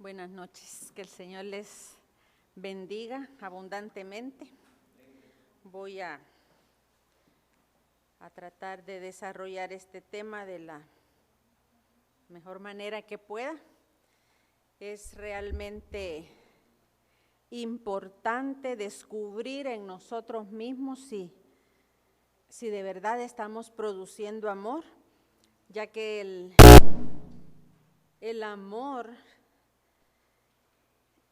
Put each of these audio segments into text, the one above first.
Buenas noches, que el Señor les bendiga abundantemente. Voy a tratar de desarrollar este tema de la mejor manera que pueda. Es realmente importante descubrir en nosotros mismos si de verdad estamos produciendo amor, ya que el amor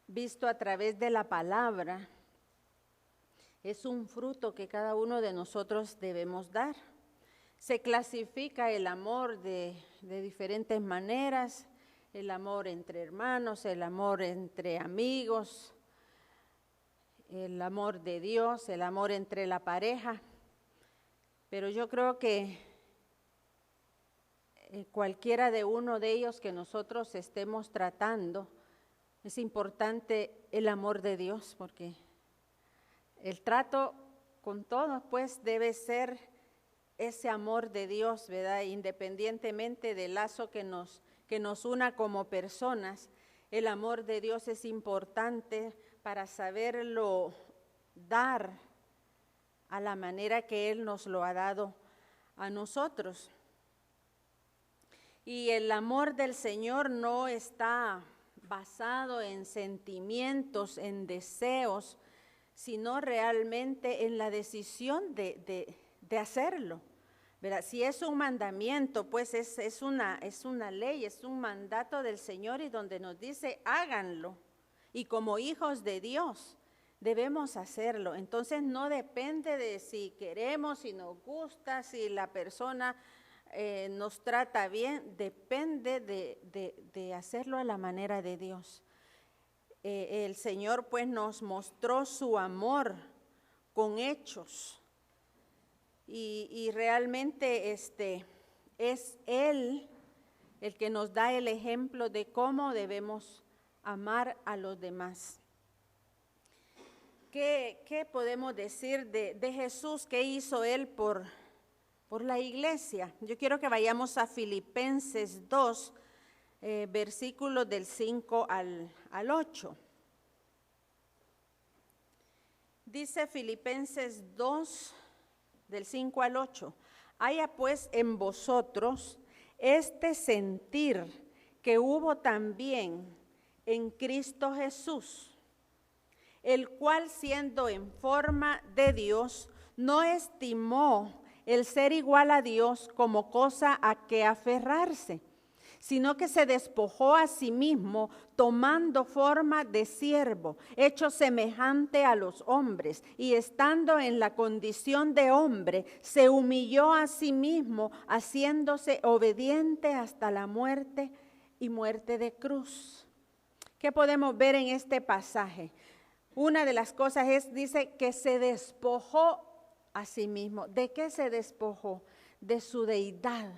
visto a través de la palabra es un fruto que cada uno de nosotros debemos dar. Se clasifica el amor de diferentes maneras, el amor entre hermanos, el amor entre amigos, el amor de Dios, el amor entre la pareja. Pero yo creo que cualquiera de uno de ellos que nosotros estemos tratando, es importante el amor de Dios, porque el trato con todos pues debe ser ese amor de Dios, ¿verdad? Independientemente del lazo que nos una como personas, el amor de Dios es importante para saberlo dar a la manera que Él nos lo ha dado a nosotros. Y el amor del Señor no está basado en sentimientos, en deseos, sino realmente en la decisión de hacerlo, ¿verdad? Si es un mandamiento, pues es una ley, es un mandato del Señor y donde nos dice háganlo. Y como hijos de Dios debemos hacerlo. Entonces no depende de si queremos, si nos gusta, si la persona nos trata bien, depende de hacerlo a la manera de Dios. El Señor pues nos mostró su amor con hechos y realmente es Él el que nos da el ejemplo de cómo debemos amar a los demás. ¿Qué podemos decir de Jesús? ¿Qué hizo Él por la iglesia? Yo quiero que vayamos a Filipenses 2, versículos del 5 al 8. Dice Filipenses 2, del 5 al 8. Haya pues en vosotros este sentir que hubo también en Cristo Jesús, el cual siendo en forma de Dios, no estimó el ser igual a Dios como cosa a que aferrarse, sino que se despojó a sí mismo, tomando forma de siervo, hecho semejante a los hombres, y estando en la condición de hombre, se humilló a sí mismo, haciéndose obediente hasta la muerte y muerte de cruz. ¿Qué podemos ver en este pasaje? Una de las cosas dice que se despojó a sí mismo. ¿De qué se despojó? De su deidad.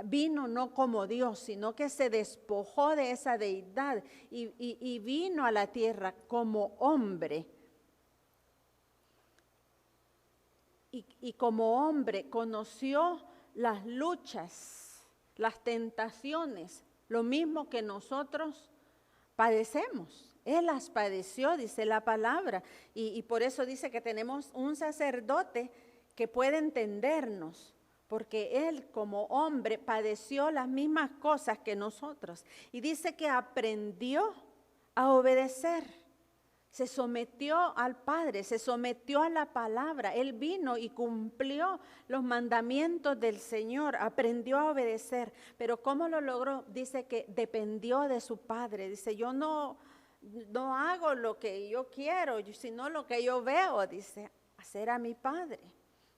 Vino no como Dios, sino que se despojó de esa deidad y vino a la tierra como hombre. Y como hombre conoció las luchas, las tentaciones, lo mismo que nosotros padecemos. Él las padeció, dice la palabra, y por eso dice que tenemos un sacerdote que puede entendernos, porque Él como hombre padeció las mismas cosas que nosotros. Y dice que aprendió a obedecer, se sometió al Padre, se sometió a la palabra. Él vino y cumplió los mandamientos del Señor, aprendió a obedecer. Pero ¿cómo lo logró? Dice que dependió de su Padre. Dice, yo no hago lo que yo quiero, sino lo que yo veo, dice, hacer a mi Padre,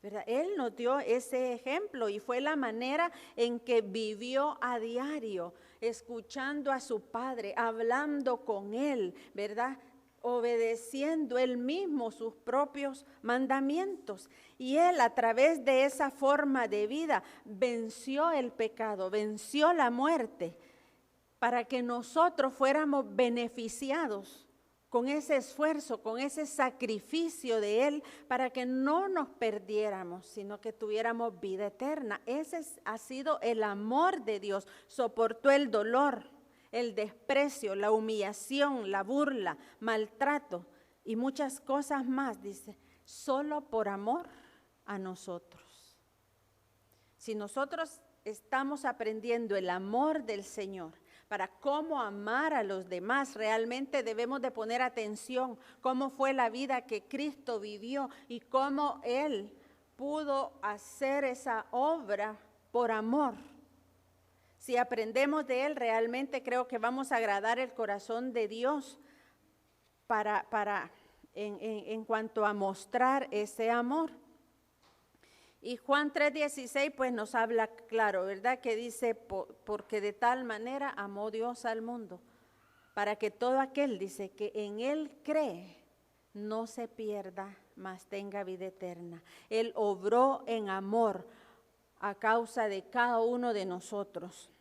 ¿verdad? Él nos dio ese ejemplo y fue la manera en que vivió a diario, escuchando a su Padre, hablando con Él, ¿verdad? Obedeciendo Él mismo sus propios mandamientos. Y Él a través de esa forma de vida venció el pecado, venció la muerte, para que nosotros fuéramos beneficiados con ese esfuerzo, con ese sacrificio de Él, para que no nos perdiéramos, sino que tuviéramos vida eterna. Ese ha sido el amor de Dios. Soportó el dolor, el desprecio, la humillación, la burla, maltrato y muchas cosas más, dice, solo por amor a nosotros. Si nosotros estamos aprendiendo el amor del Señor para cómo amar a los demás, realmente debemos de poner atención cómo fue la vida que Cristo vivió y cómo Él pudo hacer esa obra por amor. Si aprendemos de Él, realmente creo que vamos a agradar el corazón de Dios en cuanto a mostrar ese amor. Y Juan 3:16 pues nos habla claro, ¿verdad? Que dice, porque de tal manera amó Dios al mundo, para que todo aquel, dice, que en Él cree, no se pierda, mas tenga vida eterna. Él obró en amor a causa de cada uno de nosotros.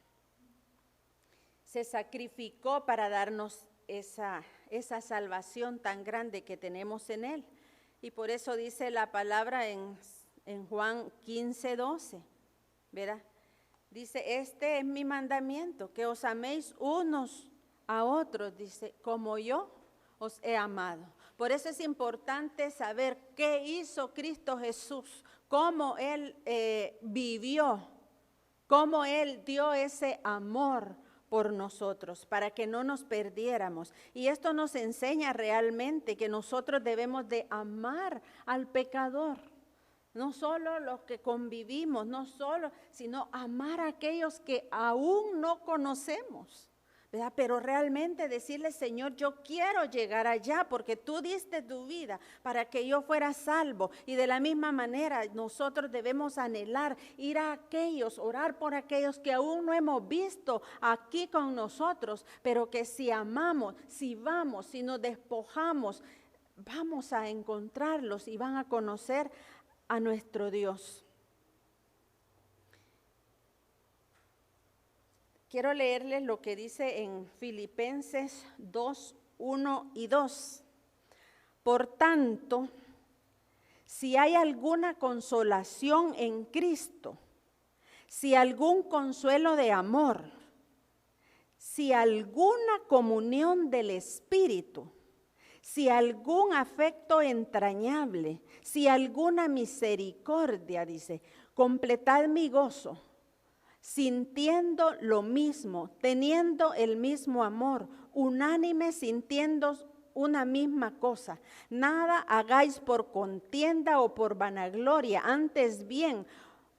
Se sacrificó para darnos esa salvación tan grande que tenemos en Él. Y por eso dice la palabra en Juan 15:12, ¿verdad? Dice, este es mi mandamiento, que os améis unos a otros, dice, como yo os he amado. Por eso es importante saber qué hizo Cristo Jesús, cómo Él vivió, cómo Él dio ese amor por nosotros, para que no nos perdiéramos. Y esto nos enseña realmente que nosotros debemos de amar al pecador. No solo los que convivimos, sino amar a aquellos que aún no conocemos, ¿verdad? Pero realmente decirle, Señor, yo quiero llegar allá porque tú diste tu vida para que yo fuera salvo. Y de la misma manera nosotros debemos anhelar ir a aquellos, orar por aquellos que aún no hemos visto aquí con nosotros, pero que si amamos, si vamos, si nos despojamos, vamos a encontrarlos y van a conocer a nuestro Dios. Quiero leerles lo que dice en Filipenses 2:1 y 2. Por tanto, si hay alguna consolación en Cristo, si algún consuelo de amor, si alguna comunión del Espíritu, si algún afecto entrañable, si alguna misericordia, dice, completad mi gozo, sintiendo lo mismo, teniendo el mismo amor, unánime, sintiendo una misma cosa. Nada hagáis por contienda o por vanagloria, antes bien,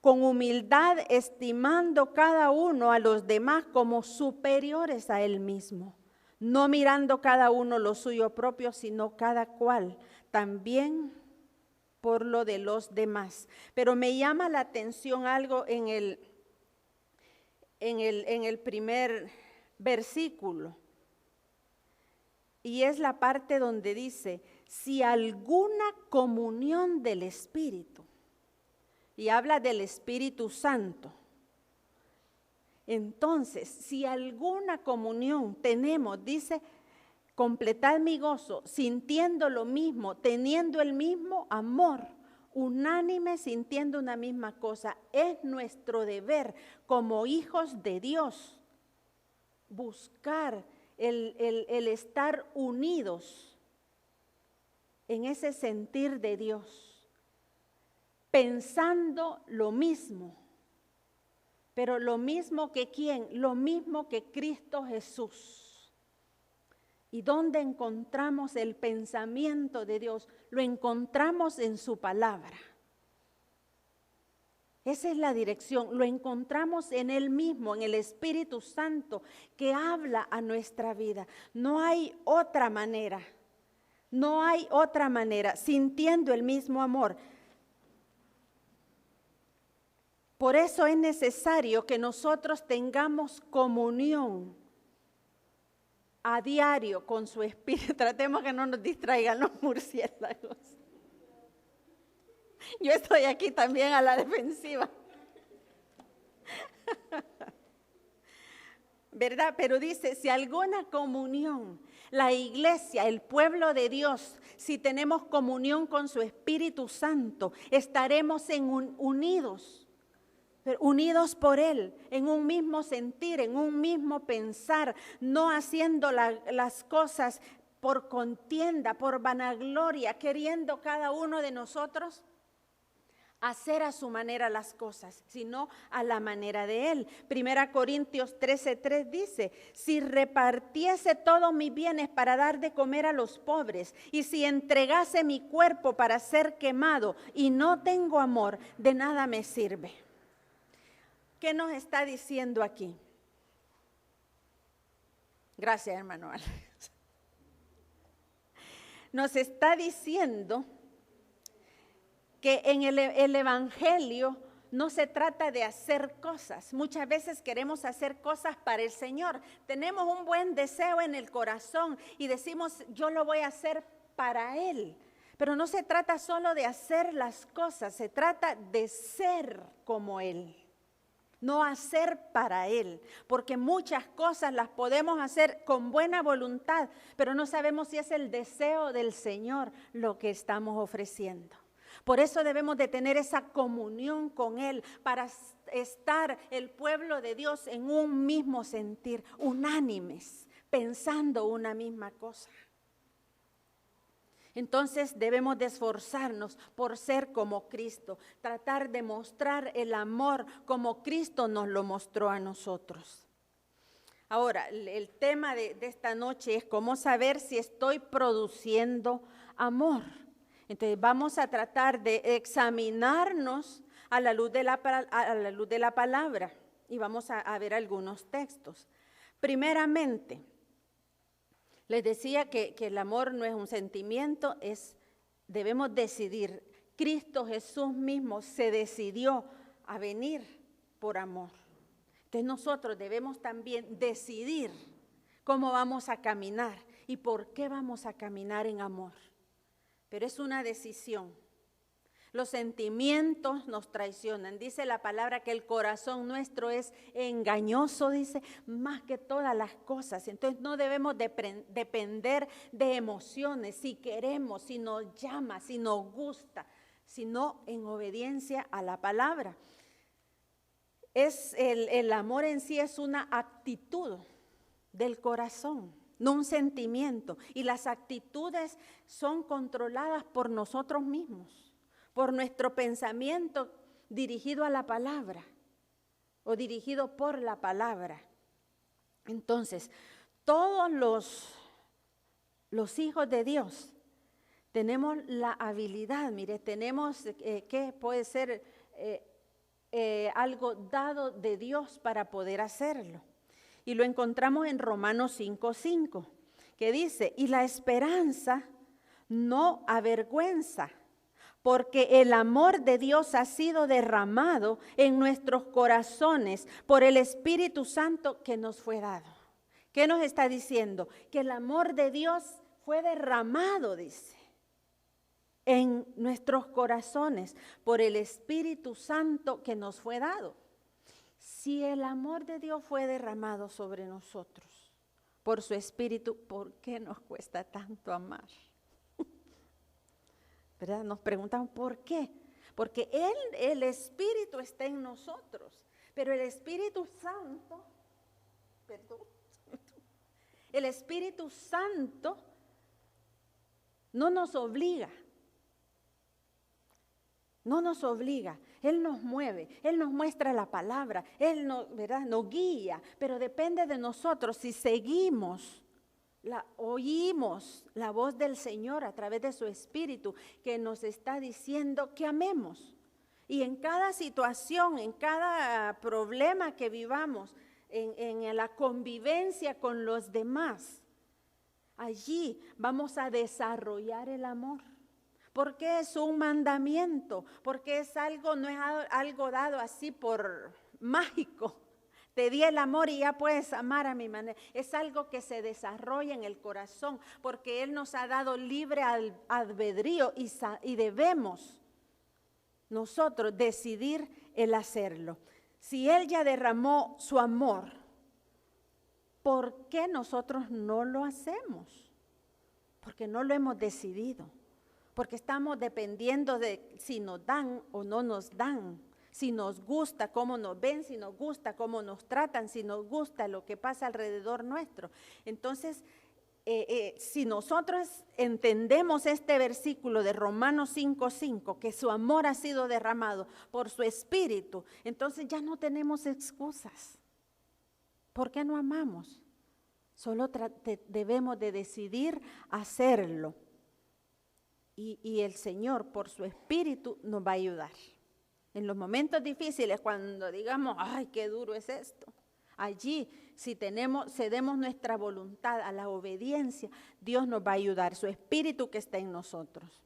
con humildad, estimando cada uno a los demás como superiores a él mismo. No mirando cada uno lo suyo propio, sino cada cual también por lo de los demás. Pero me llama la atención algo en el primer versículo. Y es la parte donde dice, si alguna comunión del Espíritu. Y habla del Espíritu Santo. Entonces, si alguna comunión tenemos, dice, completad mi gozo, sintiendo lo mismo, teniendo el mismo amor, unánime, sintiendo una misma cosa. Es nuestro deber como hijos de Dios buscar el estar unidos en ese sentir de Dios, pensando lo mismo. Pero lo mismo que ¿quién? Lo mismo que Cristo Jesús. ¿Y dónde encontramos el pensamiento de Dios? Lo encontramos en su palabra. Esa es la dirección. Lo encontramos en Él mismo, en el Espíritu Santo que habla a nuestra vida. No hay otra manera. No hay otra manera. Sintiendo el mismo amor. Por eso es necesario que nosotros tengamos comunión a diario con su Espíritu. Tratemos que no nos distraigan los murciélagos. Yo estoy aquí también a la defensiva. ¿Verdad? Pero dice, si alguna comunión, la iglesia, el pueblo de Dios, si tenemos comunión con su Espíritu Santo, estaremos unidos. pero unidos por Él, en un mismo sentir, en un mismo pensar, no haciendo las cosas por contienda, por vanagloria, queriendo cada uno de nosotros hacer a su manera las cosas, sino a la manera de Él. 1 Corintios 13:3 dice, si repartiese todos mis bienes para dar de comer a los pobres, y si entregase mi cuerpo para ser quemado y no tengo amor, de nada me sirve. ¿Qué nos está diciendo aquí? Gracias, hermano. Nos está diciendo que en el Evangelio no se trata de hacer cosas. Muchas veces queremos hacer cosas para el Señor. Tenemos un buen deseo en el corazón y decimos, yo lo voy a hacer para Él. Pero no se trata solo de hacer las cosas, se trata de ser como Él. No hacer para Él, porque muchas cosas las podemos hacer con buena voluntad, pero no sabemos si es el deseo del Señor lo que estamos ofreciendo. Por eso debemos de tener esa comunión con Él para estar el pueblo de Dios en un mismo sentir, unánimes, pensando una misma cosa. Entonces debemos de esforzarnos por ser como Cristo, tratar de mostrar el amor como Cristo nos lo mostró a nosotros. Ahora, el tema de esta noche es cómo saber si estoy produciendo amor. Entonces vamos a tratar de examinarnos a la luz de la palabra y vamos a ver algunos textos. Primeramente, les decía que el amor no es un sentimiento, debemos decidir. Cristo Jesús mismo se decidió a venir por amor. Entonces nosotros debemos también decidir cómo vamos a caminar y por qué vamos a caminar en amor. Pero es una decisión. Los sentimientos nos traicionan. Dice la palabra que el corazón nuestro es engañoso, dice, más que todas las cosas. Entonces no debemos depender de emociones, si queremos, si nos llama, si nos gusta, sino en obediencia a la palabra. El amor en sí es una actitud del corazón, no un sentimiento. Y las actitudes son controladas por nosotros mismos, por nuestro pensamiento dirigido a la palabra o dirigido por la palabra. Entonces, todos los hijos de Dios tenemos la habilidad, mire, tenemos que puede ser algo dado de Dios para poder hacerlo. Y lo encontramos en Romanos 5:5, que dice, y la esperanza no avergüenza, porque el amor de Dios ha sido derramado en nuestros corazones por el Espíritu Santo que nos fue dado. ¿Qué nos está diciendo? Que el amor de Dios fue derramado, dice, en nuestros corazones por el Espíritu Santo que nos fue dado. Si el amor de Dios fue derramado sobre nosotros por su Espíritu, ¿por qué nos cuesta tanto amar? ¿Verdad? Nos preguntamos ¿por qué? Porque el Espíritu está en nosotros, pero el Espíritu Santo, el Espíritu Santo no nos obliga. No nos obliga, Él nos mueve, Él nos muestra la palabra, Él nos guía, pero depende de nosotros si seguimos, oímos la voz del Señor a través de su Espíritu que nos está diciendo que amemos. Y en cada situación, en cada problema que vivamos, en la convivencia con los demás, allí vamos a desarrollar el amor. Porque es un mandamiento, porque es algo, no es algo dado así por mágico. Te di el amor y ya puedes amar a mi manera. Es algo que se desarrolla en el corazón, porque Él nos ha dado libre albedrío y debemos nosotros decidir el hacerlo. Si Él ya derramó su amor, ¿por qué nosotros no lo hacemos? Porque no lo hemos decidido. Porque estamos dependiendo de si nos dan o no nos dan, si nos gusta cómo nos ven, si nos gusta cómo nos tratan, si nos gusta lo que pasa alrededor nuestro. Entonces, si nosotros entendemos este versículo de Romanos 5:5, que su amor ha sido derramado por su Espíritu, entonces ya no tenemos excusas. ¿Por qué no amamos? Solo debemos de decidir hacerlo. Y el Señor, por su Espíritu, nos va a ayudar. En los momentos difíciles, cuando digamos, ¡ay, qué duro es esto! Allí, si cedemos nuestra voluntad a la obediencia, Dios nos va a ayudar, su Espíritu que está en nosotros.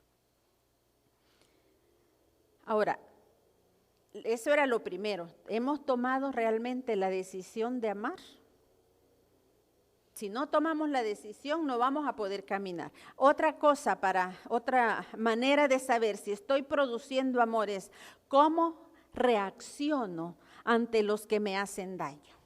Ahora, eso era lo primero. ¿Hemos tomado realmente la decisión de amar? Si no tomamos la decisión, no vamos a poder caminar. Otra manera de saber si estoy produciendo amor es cómo reacciono ante los que me hacen daño.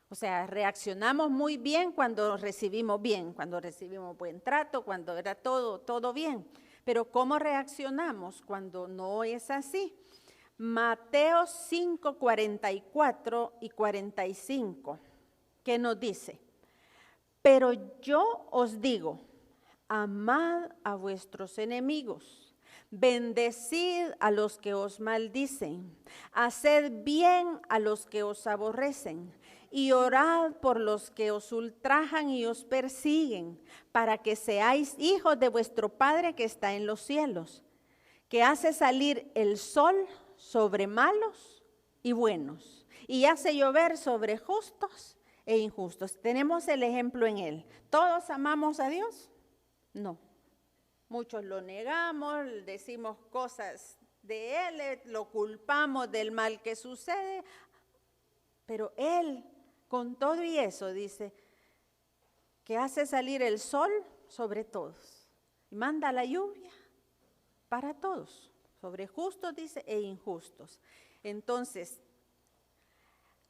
O sea, reaccionamos muy bien cuando recibimos buen trato, cuando era todo bien. Pero ¿cómo reaccionamos cuando no es así? Mateo 5, 44 y 45, ¿qué nos dice? Pero yo os digo, amad a vuestros enemigos, bendecid a los que os maldicen, haced bien a los que os aborrecen, y orad por los que os ultrajan y os persiguen, para que seáis hijos de vuestro Padre que está en los cielos, que hace salir el sol sobre malos y buenos, y hace llover sobre justos e injustos. Tenemos el ejemplo en él. ¿Todos amamos a Dios? No. Muchos lo negamos, decimos cosas de él, lo culpamos del mal que sucede, pero él, con todo y eso, dice que hace salir el sol sobre todos y manda la lluvia para todos, sobre justos, dice, e injustos. Entonces,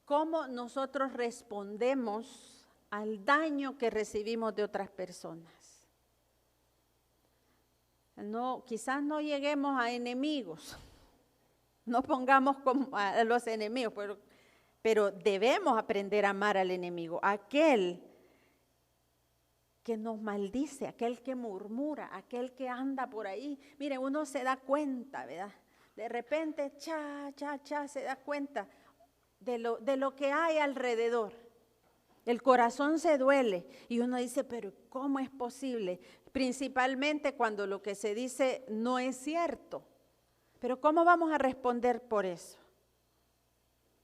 ¿cómo nosotros respondemos al daño que recibimos de otras personas? No, quizás no lleguemos a enemigos, no pongamos como a los enemigos, pero debemos aprender a amar al enemigo, aquel que nos maldice, aquel que murmura, aquel que anda por ahí. Mire, uno se da cuenta, ¿verdad? De repente, se da cuenta de lo que hay alrededor. El corazón se duele y uno dice, pero ¿cómo es posible? Principalmente cuando lo que se dice no es cierto. Pero ¿cómo vamos a responder por eso?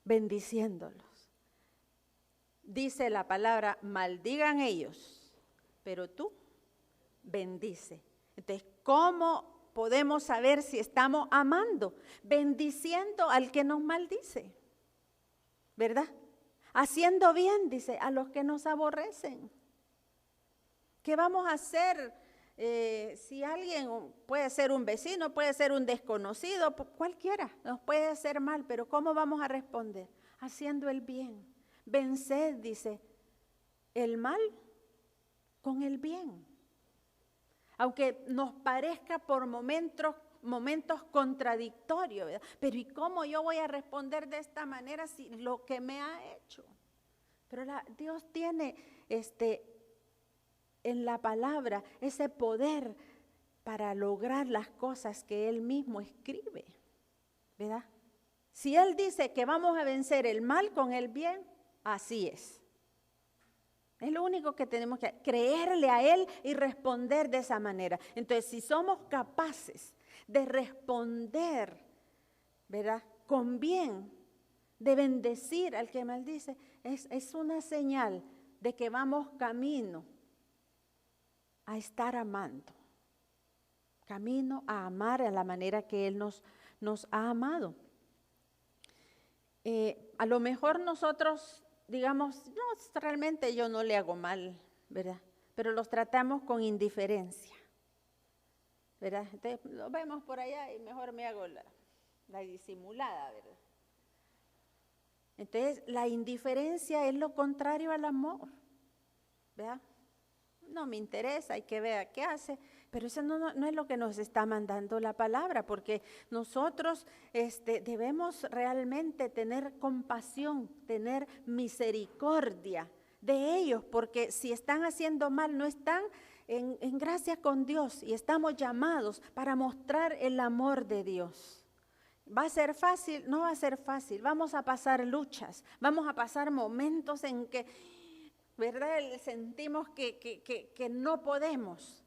Bendiciéndolos. Dice la palabra, maldigan ellos, pero tú bendice. Entonces, ¿cómo podemos saber si estamos amando? Bendiciendo al que nos maldice, ¿verdad? Haciendo bien, dice, a los que nos aborrecen. ¿Qué vamos a hacer si alguien, puede ser un vecino, puede ser un desconocido, cualquiera, nos puede hacer mal, pero ¿cómo vamos a responder? Haciendo el bien. Venced, dice, el mal con el bien. Aunque nos parezca por momentos contradictorios, ¿verdad? Pero ¿y cómo yo voy a responder de esta manera si lo que me ha hecho? Pero Dios tiene en la palabra ese poder para lograr las cosas que Él mismo escribe, ¿verdad? Si Él dice que vamos a vencer el mal con el bien, así es. Es lo único que tenemos que creerle a Él y responder de esa manera. Entonces, si somos capaces de responder, ¿verdad?, con bien, de bendecir al que maldice, es una señal de que vamos camino a estar amando, camino a amar a la manera que Él nos ha amado. A lo mejor nosotros digamos, no, realmente yo no le hago mal, ¿verdad? Pero los tratamos con indiferencia, ¿verdad? Entonces, lo vemos por allá y mejor me hago la disimulada, ¿verdad? Entonces, la indiferencia es lo contrario al amor, ¿verdad? no me interesa, hay que ver qué hace. Pero eso no es lo que nos está mandando la palabra, porque nosotros debemos realmente tener compasión, tener misericordia de ellos, porque si están haciendo mal, no están en gracia con Dios, y estamos llamados para mostrar el amor de Dios. ¿Va a ser fácil? No va a ser fácil. Vamos a pasar luchas, vamos a pasar momentos en que, ¿verdad?, sentimos que no podemos.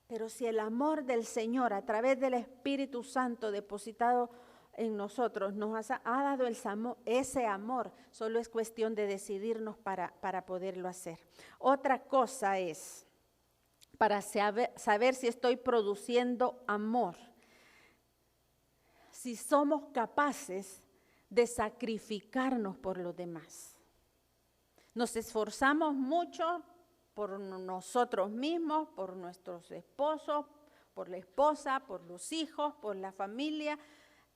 Pero si el amor del Señor a través del Espíritu Santo depositado en nosotros nos ha dado ese amor, solo es cuestión de decidirnos para poderlo hacer. Otra cosa es, para saber si estoy produciendo amor, si somos capaces de sacrificarnos por los demás. Nos esforzamos mucho por nosotros mismos, por nuestros esposos, por la esposa, por los hijos, por la familia.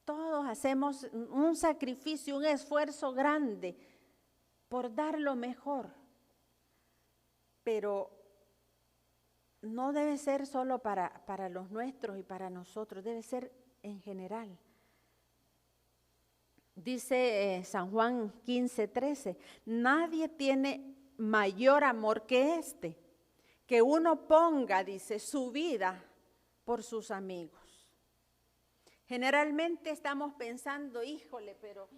Todos hacemos un sacrificio, un esfuerzo grande por dar lo mejor. Pero no debe ser solo para los nuestros y para nosotros, debe ser en general. Dice San Juan 15:13, nadie tiene mayor amor que que uno ponga, dice, su vida por sus amigos. Generalmente estamos pensando, híjole, pero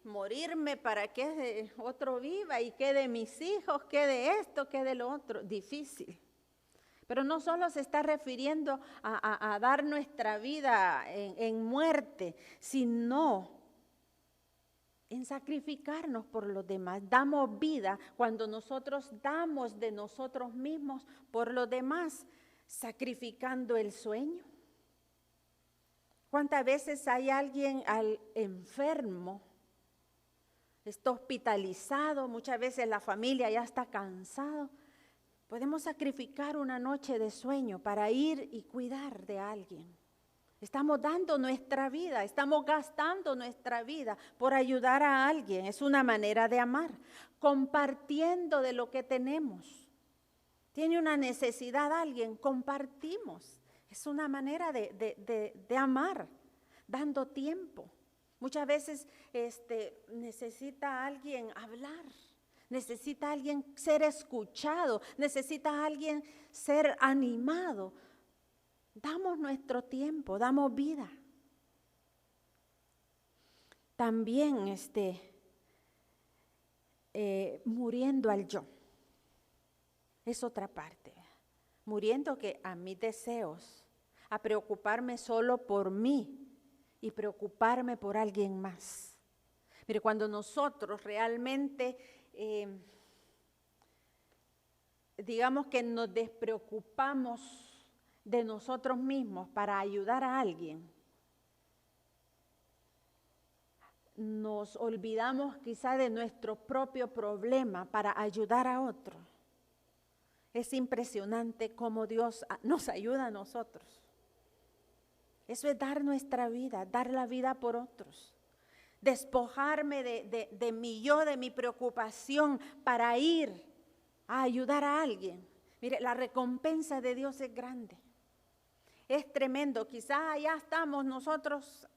morirme para que otro viva, y qué de mis hijos, qué de esto, qué de lo otro, difícil. Pero no solo se está refiriendo a dar nuestra vida en muerte, sino en sacrificarnos por los demás. Damos vida cuando nosotros damos de nosotros mismos por los demás, sacrificando el sueño. ¿Cuántas veces hay alguien enfermo, está hospitalizado, muchas veces la familia ya está cansado? Podemos sacrificar una noche de sueño para ir y cuidar de alguien. Estamos dando nuestra vida, estamos gastando nuestra vida por ayudar a alguien. Es una manera de amar, compartiendo de lo que tenemos. Tiene una necesidad alguien, compartimos. Es una manera de amar, dando tiempo. Muchas veces necesita alguien hablar, necesita alguien ser escuchado, necesita alguien ser animado. Damos nuestro tiempo, damos vida. También muriendo al yo. Es otra parte. Muriendo a mis deseos, a preocuparme solo por mí y preocuparme por alguien más. Mire, cuando nosotros realmente, digamos que nos despreocupamos de nosotros mismos para ayudar a alguien, nos olvidamos quizá de nuestro propio problema para ayudar a otro. Es impresionante cómo Dios nos ayuda a nosotros. Eso es dar nuestra vida, dar la vida por otros. Despojarme de mi yo, de mi preocupación para ir a ayudar a alguien. Mire, la recompensa de Dios es grande. Es tremendo, quizás ya estamos nosotros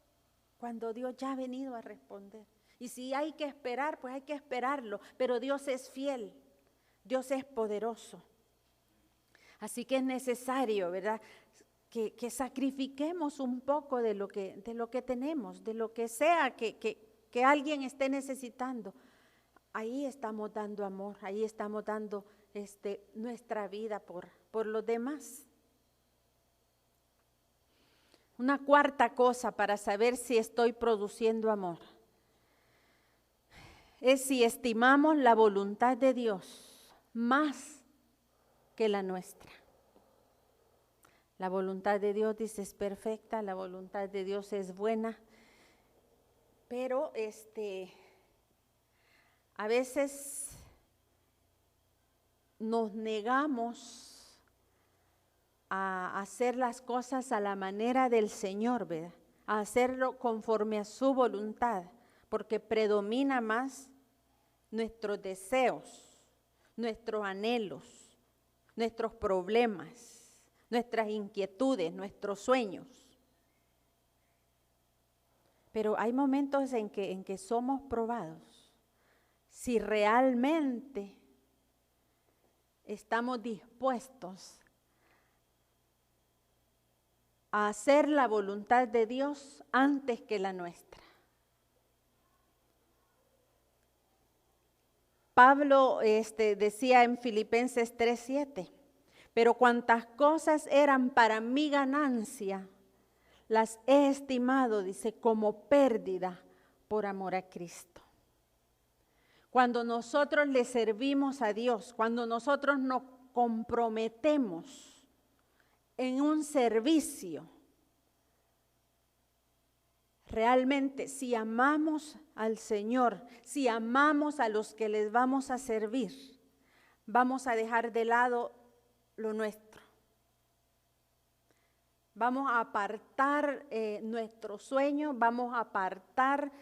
cuando Dios ya ha venido a responder. Y si hay que esperar, pues hay que esperarlo, pero Dios es fiel, Dios es poderoso. Así que es necesario, ¿verdad?, que sacrifiquemos un poco de lo que tenemos, de lo que sea que alguien esté necesitando. Ahí estamos dando amor, ahí estamos dando nuestra vida por los demás. Una cuarta cosa para saber si estoy produciendo amor es si estimamos la voluntad de Dios más que la nuestra. La voluntad de Dios, dice, es perfecta, la voluntad de Dios es buena, pero a veces nos negamos a hacer las cosas a la manera del Señor, ¿verdad?, a hacerlo conforme a su voluntad, porque predomina más nuestros deseos, nuestros anhelos, nuestros problemas, nuestras inquietudes, nuestros sueños. Pero hay momentos en que somos probados. Si realmente estamos dispuestos a hacer la voluntad de Dios antes que la nuestra. Pablo decía en Filipenses 3:7, pero cuantas cosas eran para mi ganancia, las he estimado, dice, como pérdida por amor a Cristo. Cuando nosotros le servimos a Dios, cuando nosotros nos comprometemos en un servicio, realmente si amamos al Señor, si amamos a los que les vamos a servir, vamos a dejar de lado lo nuestro. Vamos a apartar nuestros sueños, vamos a apartar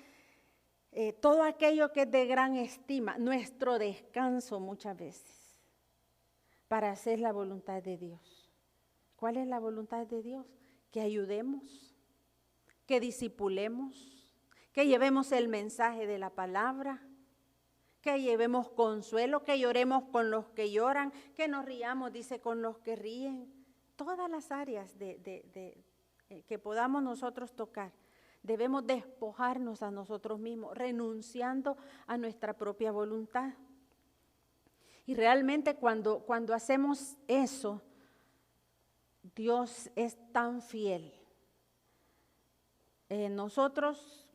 todo aquello que es de gran estima, nuestro descanso muchas veces, para hacer la voluntad de Dios. ¿Cuál es la voluntad de Dios? Que ayudemos, que discipulemos, que llevemos el mensaje de la palabra, que llevemos consuelo, que lloremos con los que lloran, que nos riamos, dice, con los que ríen. Todas las áreas que podamos nosotros tocar, debemos despojarnos a nosotros mismos, renunciando a nuestra propia voluntad. Y realmente cuando hacemos eso, Dios es tan fiel. Nosotros,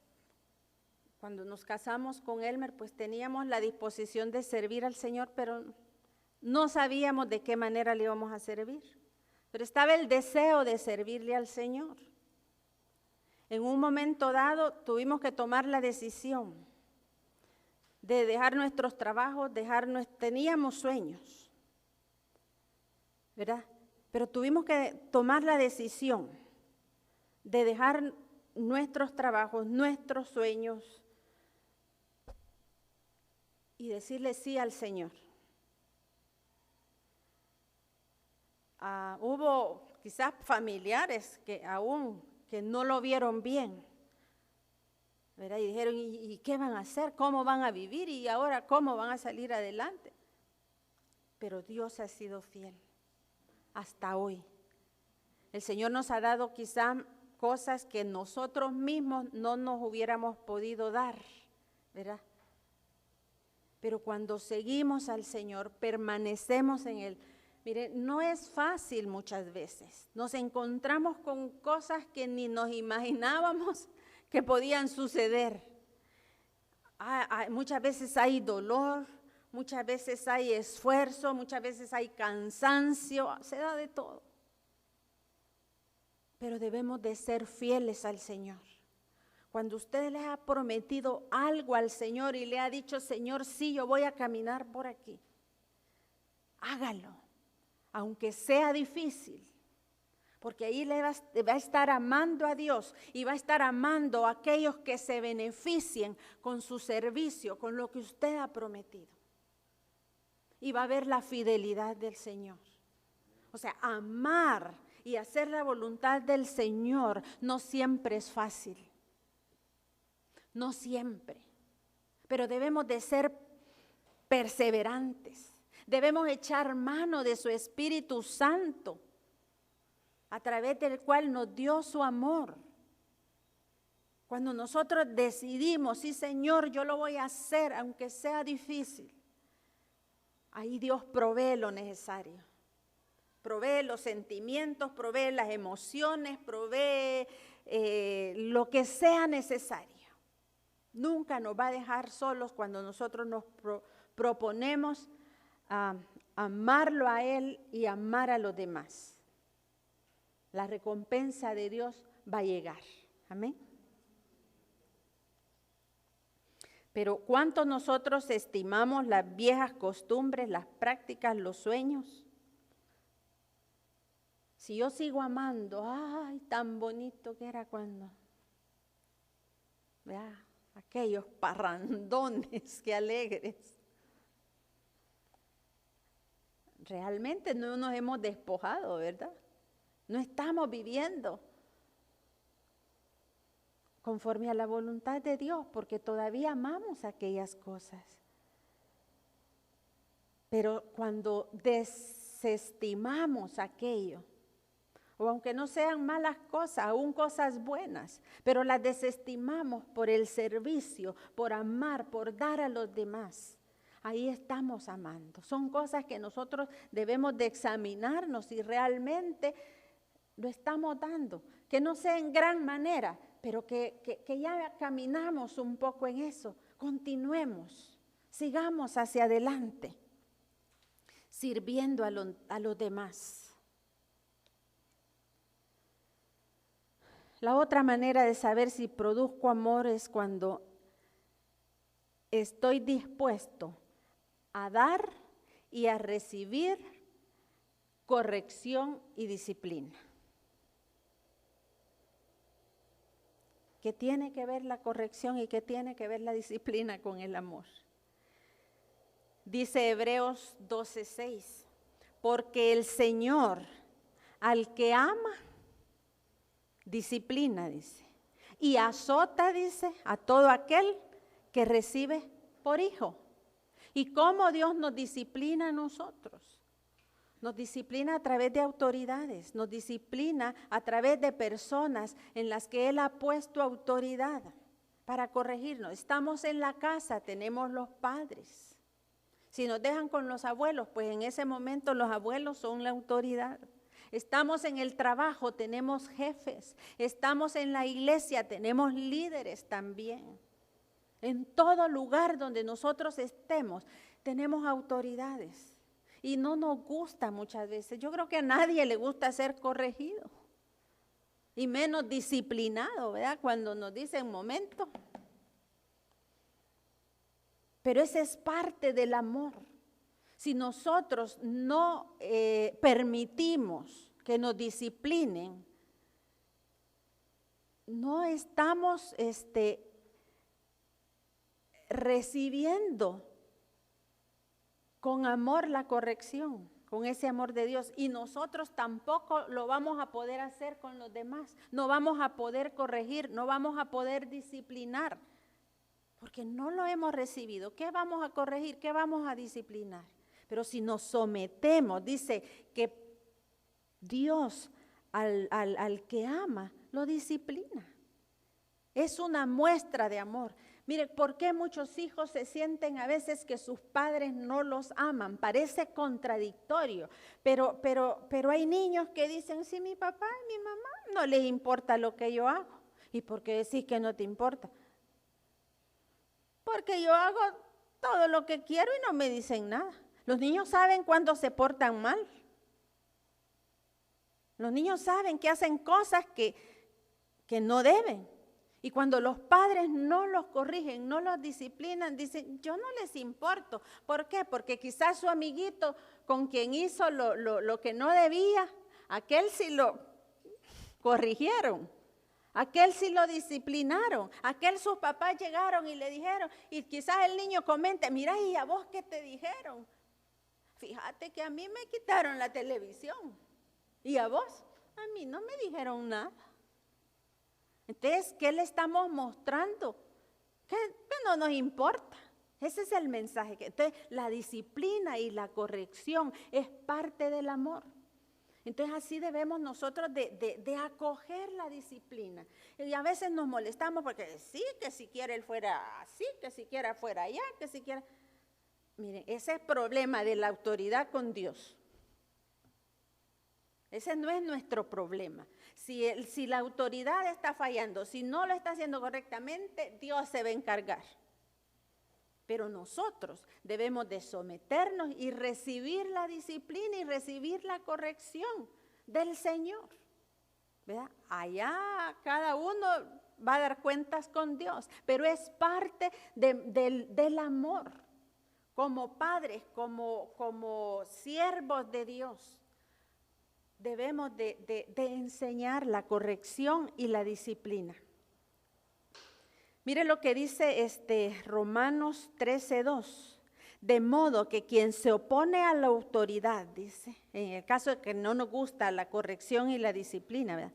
cuando nos casamos con Elmer, pues teníamos la disposición de servir al Señor, pero no sabíamos de qué manera le íbamos a servir. Pero estaba el deseo de servirle al Señor. En un momento dado tuvimos que tomar la decisión de dejar nuestros trabajos, teníamos sueños, ¿verdad? Pero tuvimos que tomar la decisión de dejar nuestros trabajos, nuestros sueños y decirle sí al Señor. Hubo quizás familiares que no lo vieron bien, ¿verdad? Y dijeron, ¿y qué van a hacer? ¿Cómo van a vivir? ¿Y ahora cómo van a salir adelante? Pero Dios ha sido fiel hasta hoy. El Señor nos ha dado quizás cosas que nosotros mismos no nos hubiéramos podido dar, ¿verdad? Pero cuando seguimos al Señor, permanecemos en Él. Mire, no es fácil muchas veces. Nos encontramos con cosas que ni nos imaginábamos que podían suceder. Muchas veces hay dolor, muchas veces hay esfuerzo, muchas veces hay cansancio, se da de todo. Pero debemos de ser fieles al Señor. Cuando usted le ha prometido algo al Señor y le ha dicho, Señor, sí, yo voy a caminar por aquí, hágalo. Aunque sea difícil, porque ahí va a estar amando a Dios y va a estar amando a aquellos que se beneficien con su servicio, con lo que usted ha prometido. Y va a ver la fidelidad del Señor. O sea, amar y hacer la voluntad del Señor no siempre es fácil. No siempre. Pero debemos de ser perseverantes. Debemos echar mano de su Espíritu Santo, a través del cual nos dio su amor. Cuando nosotros decidimos, sí Señor, yo lo voy a hacer, aunque sea difícil, ahí Dios provee lo necesario. Provee los sentimientos, provee las emociones, provee lo que sea necesario. Nunca nos va a dejar solos cuando nosotros nos proponemos amarlo a Él y amar a los demás. La recompensa de Dios va a llegar. Amén. Pero ¿cuánto nosotros estimamos las viejas costumbres, las prácticas, los sueños? Si yo sigo amando, ay, tan bonito que era cuando, vea, aquellos parrandones, qué alegres. realmente no nos hemos despojado, ¿verdad? No estamos viviendo conforme a la voluntad de Dios, porque todavía amamos aquellas cosas. Pero cuando desestimamos aquello, o aunque no sean malas cosas, aún cosas buenas, pero las desestimamos por el servicio, por amar, por dar a los demás, ahí estamos amando. Son cosas que nosotros debemos de examinarnos si realmente lo estamos dando, que no sea en gran manera, pero que ya caminamos un poco en eso. Continuemos, sigamos hacia adelante, sirviendo a los demás. La otra manera de saber si produzco amor es cuando estoy dispuesto a dar y a recibir corrección y disciplina. ¿Qué tiene que ver la corrección y qué tiene que ver la disciplina con el amor? Dice Hebreos 12:6, porque el Señor al que ama, disciplina, dice, y azota, dice, a todo aquel que recibe por hijo. ¿Y cómo Dios nos disciplina a nosotros? Nos disciplina a través de autoridades, nos disciplina a través de personas en las que Él ha puesto autoridad para corregirnos. Estamos en la casa, tenemos los padres. Si nos dejan con los abuelos, pues en ese momento los abuelos son la autoridad. Estamos en el trabajo, tenemos jefes. Estamos en la iglesia, tenemos líderes también. En todo lugar donde nosotros estemos, tenemos autoridades. Y no nos gusta muchas veces. Yo creo que a nadie le gusta ser corregido. Y menos disciplinado, ¿verdad? Cuando nos dicen momento. Pero ese es parte del amor. Si nosotros no permitimos que nos disciplinen, no estamos recibiendo con amor la corrección, con ese amor de Dios. Y nosotros tampoco lo vamos a poder hacer con los demás. No vamos a poder corregir, no vamos a poder disciplinar, porque no lo hemos recibido. ¿Qué vamos a corregir? ¿Qué vamos a disciplinar? Pero si nos sometemos, dice que Dios al que ama, lo disciplina. Es una muestra de amor. Mire, ¿por qué muchos hijos se sienten a veces que sus padres no los aman? Parece contradictorio, pero hay niños que dicen, sí, mi papá y mi mamá no les importa lo que yo hago. ¿Y por qué decís que no te importa? Porque yo hago todo lo que quiero y no me dicen nada. Los niños saben cuando se portan mal. Los niños saben que hacen cosas que no deben. Y cuando los padres no los corrigen, no los disciplinan, dicen, yo no les importo. ¿Por qué? Porque quizás su amiguito con quien hizo lo que no debía, aquel sí lo corrigieron, aquel sí lo disciplinaron, aquel sus papás llegaron y le dijeron, y quizás el niño comente, mira, ¿y a vos qué te dijeron? Fíjate que a mí me quitaron la televisión. ¿Y a vos? A mí no me dijeron nada. Entonces, ¿qué le estamos mostrando? Que no nos importa. Ese es el mensaje. Entonces, la disciplina y la corrección es parte del amor. Entonces, así debemos nosotros de acoger la disciplina. Y a veces nos molestamos porque sí, que si quiere él fuera así, que si quiera fuera allá, que si quiera... Miren, ese es el problema de la autoridad con Dios. Ese no es nuestro problema. Si la autoridad está fallando, si no lo está haciendo correctamente, Dios se va a encargar. Pero nosotros debemos de someternos y recibir la disciplina y recibir la corrección del Señor. ¿Verdad? Allá cada uno va a dar cuentas con Dios, pero es parte del amor. Como padres, como siervos de Dios, debemos de enseñar la corrección y la disciplina. Mire lo que dice Romanos 13:2. De modo que quien se opone a la autoridad, dice, en el caso de que no nos gusta la corrección y la disciplina, ¿verdad?,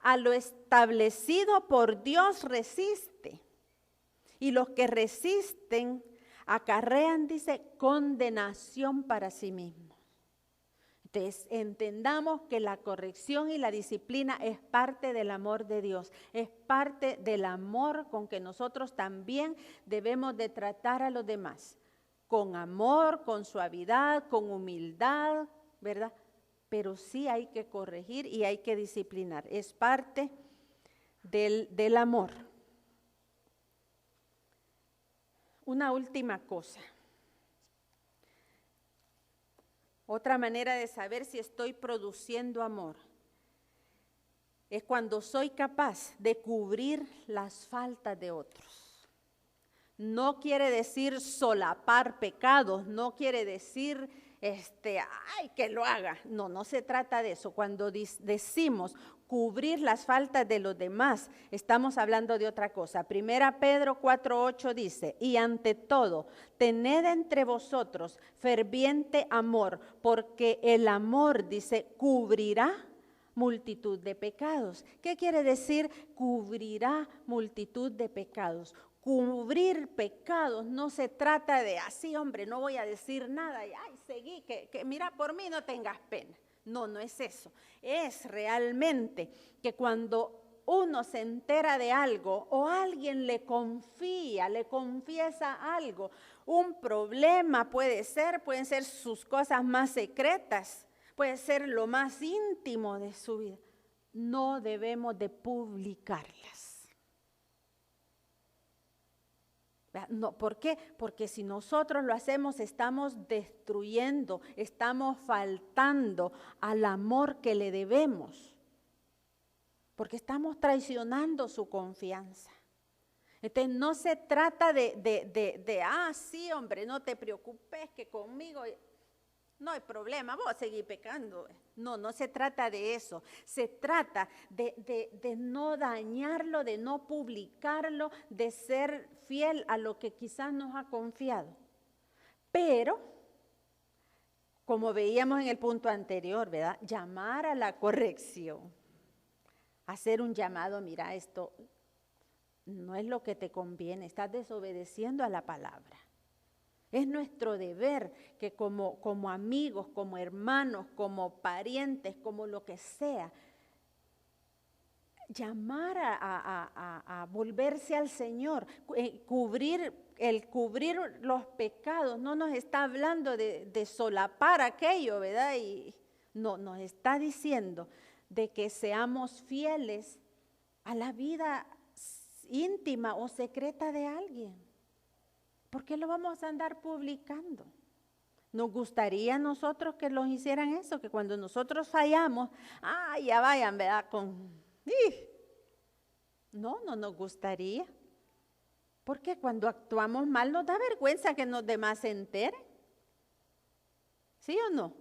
a lo establecido por Dios resiste. Y los que resisten acarrean, dice, condenación para sí mismos. Entonces, entendamos que la corrección y la disciplina es parte del amor de Dios, es parte del amor con que nosotros también debemos de tratar a los demás, con amor, con suavidad, con humildad, ¿verdad? Pero sí hay que corregir y hay que disciplinar, es parte del amor. Una última cosa. Otra manera de saber si estoy produciendo amor es cuando soy capaz de cubrir las faltas de otros. No quiere decir solapar pecados, no quiere decir ay, que lo haga. No, no se trata de eso. Cuando decimos cubrir las faltas de los demás, estamos hablando de otra cosa. 1 Pedro 4:8 dice, y ante todo, tened entre vosotros ferviente amor, porque el amor, dice, cubrirá multitud de pecados. ¿Qué quiere decir cubrirá multitud de pecados? Cubrir pecados no se trata de así, hombre, no voy a decir nada y ay, seguí, que mira, por mí no tengas pena. No, no es eso. Es realmente que cuando uno se entera de algo o alguien le confía, le confiesa algo, un problema pueden ser sus cosas más secretas, puede ser lo más íntimo de su vida. No debemos de publicarlas. No, ¿por qué? Porque si nosotros lo hacemos, estamos destruyendo, estamos faltando al amor que le debemos, porque estamos traicionando su confianza. Entonces no se trata sí, hombre, no te preocupes que conmigo no hay problema, vos seguís pecando. No, no se trata de eso. Se trata de no dañarlo, de no publicarlo, de ser fiel a lo que quizás nos ha confiado. Pero, como veíamos en el punto anterior, ¿verdad? Llamar a la corrección. Hacer un llamado, mira, esto no es lo que te conviene, estás desobedeciendo a la palabra. Es nuestro deber que como amigos, como hermanos, como parientes, como lo que sea, llamar a volverse al Señor, cubrir los pecados. No nos está hablando de solapar aquello, ¿verdad? Y no, nos está diciendo de que seamos fieles a la vida íntima o secreta de alguien. ¿Por qué lo vamos a andar publicando? Nos gustaría a nosotros que los hicieran eso, que cuando nosotros fallamos, ya vayan, ¿verdad? No nos gustaría. Porque cuando actuamos mal nos da vergüenza que los demás se enteren. ¿Sí o no?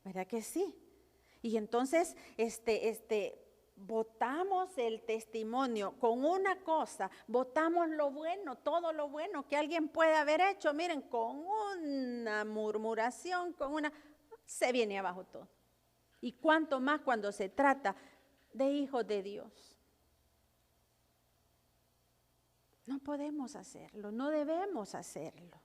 ¿Verdad que sí? Y entonces, votamos el testimonio con una cosa, votamos lo bueno, todo lo bueno que alguien puede haber hecho, miren, con una murmuración, se viene abajo todo. Y cuánto más cuando se trata de hijos de Dios. No podemos hacerlo, no debemos hacerlo.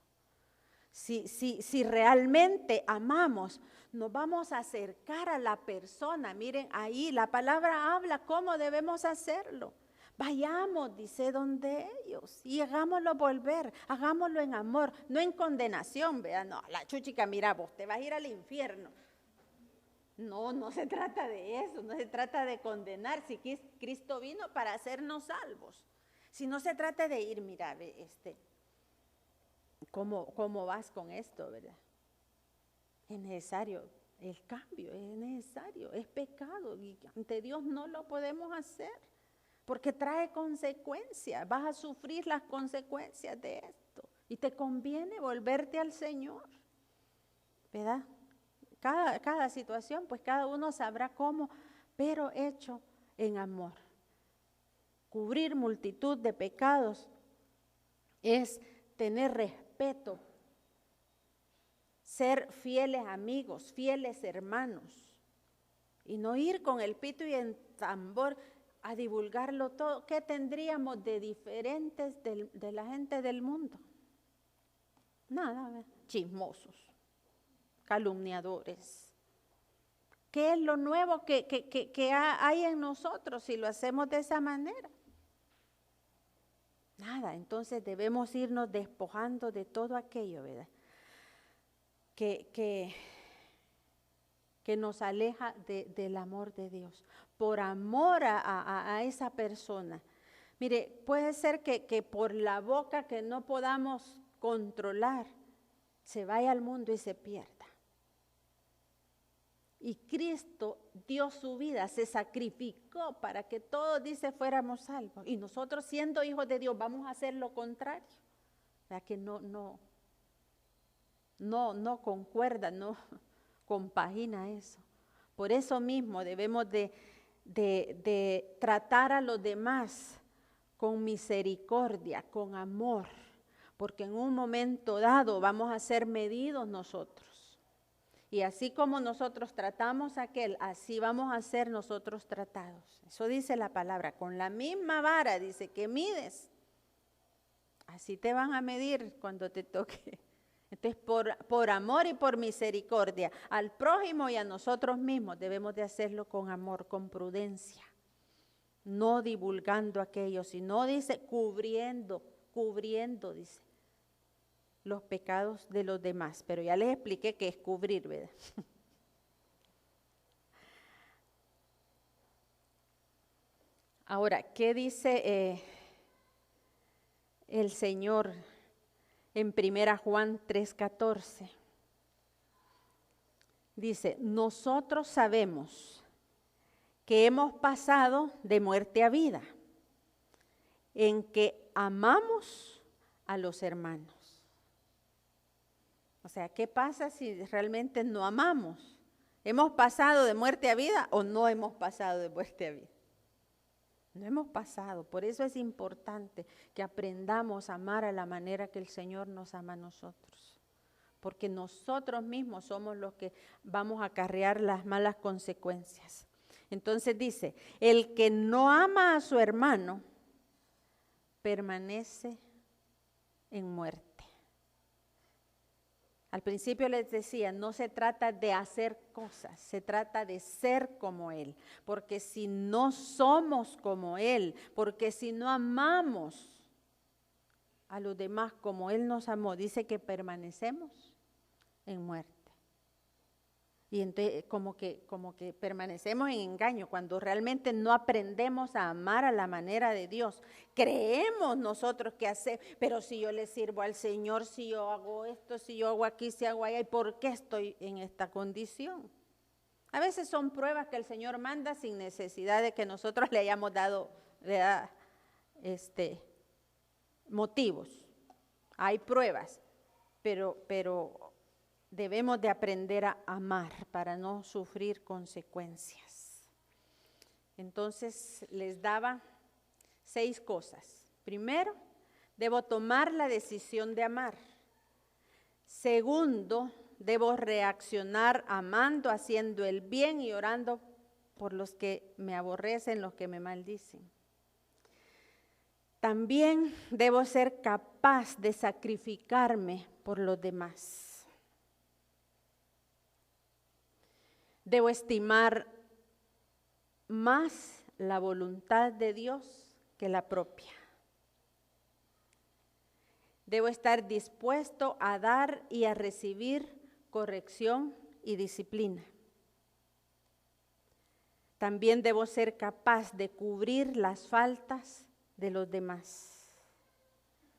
Si realmente amamos, nos vamos a acercar a la persona. Miren, ahí la palabra habla cómo debemos hacerlo. Vayamos, dice, donde ellos y hagámoslo volver, hagámoslo en amor, no en condenación. Vean, no, la chuchica, mira vos, te vas a ir al infierno. No se trata de eso, no se trata de condenar. Si Cristo vino para hacernos salvos. Si no se trata de ir, mira, ¿Cómo vas con esto, verdad? Es necesario el cambio, es necesario, es pecado y ante Dios no lo podemos hacer porque trae consecuencias, vas a sufrir las consecuencias de esto y te conviene volverte al Señor, ¿verdad? Cada situación, pues cada uno sabrá cómo, pero hecho en amor. Cubrir multitud de pecados es tener respeto ser fieles amigos, fieles hermanos, y no ir con el pito y el tambor a divulgarlo todo. ¿Qué tendríamos de diferentes de la gente del mundo? Nada, chismosos, calumniadores. ¿Qué es lo nuevo que hay en nosotros si lo hacemos de esa manera? Nada, entonces debemos irnos despojando de todo aquello, ¿verdad? Que nos aleja del amor de Dios, por amor a esa persona. Mire, puede ser que por la boca que no podamos controlar, se vaya al mundo y se pierda. Y Cristo dio su vida, se sacrificó para que todos, dice, fuéramos salvos. Y nosotros, siendo hijos de Dios, vamos a hacer lo contrario. ¿Verdad? Que no concuerda, no compagina eso. Por eso mismo debemos de tratar a los demás con misericordia, con amor, porque en un momento dado vamos a ser medidos nosotros. Y así como nosotros tratamos a aquel, así vamos a ser nosotros tratados. Eso dice la palabra, con la misma vara, dice, que mides, así te van a medir cuando te toque. Entonces, por amor y por misericordia al prójimo y a nosotros mismos, debemos de hacerlo con amor, con prudencia, no divulgando aquello, sino, dice, cubriendo, dice, los pecados de los demás. Pero ya les expliqué qué es cubrir, ¿verdad? Ahora, ¿qué dice el Señor en 1 Juan 3:14? Dice, nosotros sabemos que hemos pasado de muerte a vida, en que amamos a los hermanos. O sea, ¿qué pasa si realmente no amamos? ¿Hemos pasado de muerte a vida o no hemos pasado de muerte a vida? No hemos pasado. Por eso es importante que aprendamos a amar a la manera que el Señor nos ama a nosotros. Porque nosotros mismos somos los que vamos a acarrear las malas consecuencias. Entonces dice, el que no ama a su hermano permanece en muerte. Al principio les decía, no se trata de hacer cosas, se trata de ser como Él. Porque si no somos como Él, porque si no amamos a los demás como Él nos amó, dice que permanecemos en muerte. Y entonces como que permanecemos en engaño cuando realmente no aprendemos a amar a la manera de Dios. Creemos nosotros que hacemos, pero si yo le sirvo al Señor, si yo hago esto, si yo hago aquí, si hago allá, ¿y por qué estoy en esta condición? A veces son pruebas que el Señor manda sin necesidad de que nosotros le hayamos dado motivos. Hay pruebas, pero debemos de aprender a amar para no sufrir consecuencias. Entonces les daba 6 cosas. Primero, debo tomar la decisión de amar. Segundo, debo reaccionar amando, haciendo el bien y orando por los que me aborrecen, los que me maldicen. También debo ser capaz de sacrificarme por los demás. Debo estimar más la voluntad de Dios que la propia. Debo estar dispuesto a dar y a recibir corrección y disciplina. También debo ser capaz de cubrir las faltas de los demás,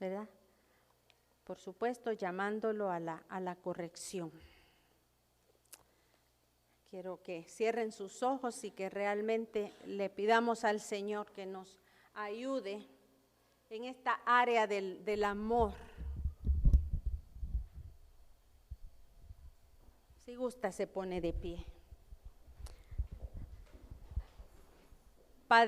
¿verdad? Por supuesto, llamándolo a la corrección. Quiero que cierren sus ojos y que realmente le pidamos al Señor que nos ayude en esta área del amor. Si gusta, se pone de pie.